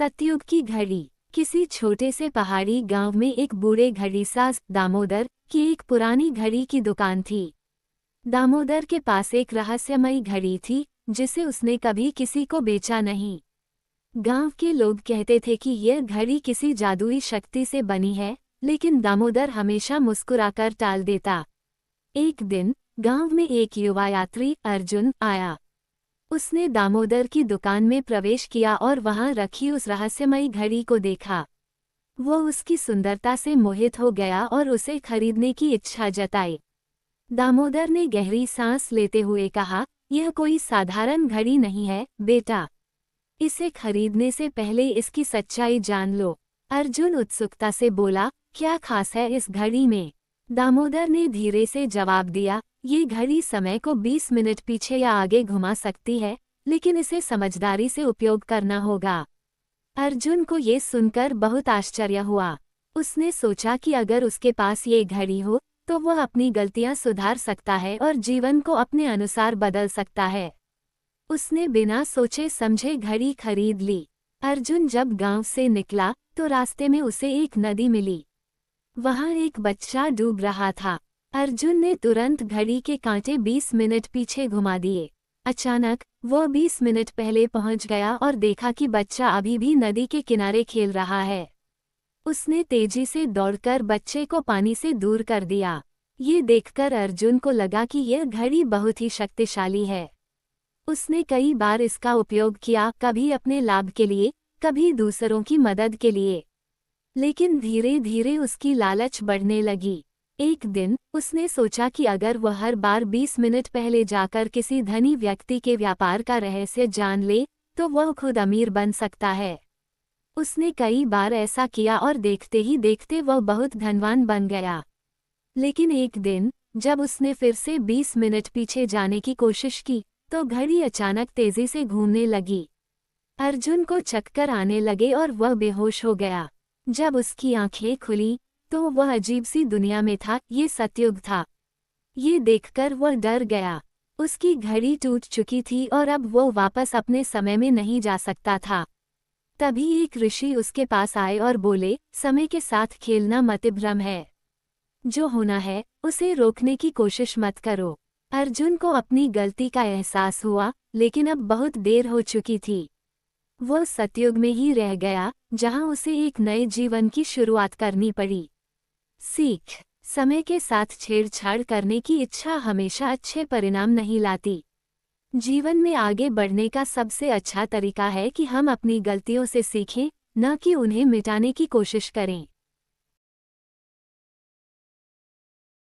सतयुग की घड़ी। किसी छोटे से पहाड़ी गांव में एक बूढ़े घड़ीसाज दामोदर की एक पुरानी घड़ी की दुकान थी। दामोदर के पास एक रहस्यमयी घड़ी थी जिसे उसने कभी किसी को बेचा नहीं। गांव के लोग कहते थे कि यह घड़ी किसी जादुई शक्ति से बनी है, लेकिन दामोदर हमेशा मुस्कुराकर टाल देता। एक दिन गांव में एक युवा यात्री अर्जुन आया। उसने दामोदर की दुकान में प्रवेश किया और वहां रखी उस रहस्यमयी घड़ी को देखा। वो उसकी सुंदरता से मोहित हो गया और उसे खरीदने की इच्छा जताई। दामोदर ने गहरी सांस लेते हुए कहा, यह कोई साधारण घड़ी नहीं है बेटा। इसे खरीदने से पहले इसकी सच्चाई जान लो। अर्जुन उत्सुकता से बोला, क्या खास है इस घड़ी में? दामोदर ने धीरे से जवाब दिया, ये घड़ी समय को 20 मिनट पीछे या आगे घुमा सकती है, लेकिन इसे समझदारी से उपयोग करना होगा। अर्जुन को ये सुनकर बहुत आश्चर्य हुआ। उसने सोचा कि अगर उसके पास ये घड़ी हो तो वह अपनी गलतियां सुधार सकता है और जीवन को अपने अनुसार बदल सकता है। उसने बिना सोचे समझे घड़ी खरीद ली। अर्जुन जब गांव से निकला तो रास्ते में उसे एक नदी मिली। वहां एक बच्चा डूब रहा था। अर्जुन ने तुरंत घड़ी के कांटे 20 मिनट पीछे घुमा दिए। अचानक वो 20 मिनट पहले पहुंच गया और देखा कि बच्चा अभी भी नदी के किनारे खेल रहा है। उसने तेजी से दौड़कर बच्चे को पानी से दूर कर दिया। ये देखकर अर्जुन को लगा कि यह घड़ी बहुत ही शक्तिशाली है। उसने कई बार इसका उपयोग किया, कभी अपने लाभ के लिए, कभी दूसरों की मदद के लिए। लेकिन धीरे धीरे उसकी लालच बढ़ने लगी। एक दिन उसने सोचा कि अगर वह हर बार 20 मिनट पहले जाकर किसी धनी व्यक्ति के व्यापार का रहस्य जान ले तो वह खुद अमीर बन सकता है। उसने कई बार ऐसा किया और देखते ही देखते वह बहुत धनवान बन गया। लेकिन एक दिन जब उसने फिर से 20 मिनट पीछे जाने की कोशिश की तो घड़ी अचानक तेजी से घूमने लगी। अर्जुन को चक्कर आने लगे और वह बेहोश हो गया। जब उसकी आंखें खुली तो वह अजीब सी दुनिया में था। ये सतयुग था। ये देखकर वह डर गया। उसकी घड़ी टूट चुकी थी और अब वो वापस अपने समय में नहीं जा सकता था। तभी एक ऋषि उसके पास आए और बोले, समय के साथ खेलना मतिभ्रम है। जो होना है उसे रोकने की कोशिश मत करो। अर्जुन को अपनी गलती का एहसास हुआ, लेकिन अब बहुत देर हो चुकी थी। वो सतयुग में ही रह गया जहां उसे एक नए जीवन की शुरुआत करनी पड़ी। सीख: समय के साथ छेड़छाड़ करने की इच्छा हमेशा अच्छे परिणाम नहीं लाती। जीवन में आगे बढ़ने का सबसे अच्छा तरीका है कि हम अपनी गलतियों से सीखें, न कि उन्हें मिटाने की कोशिश करें।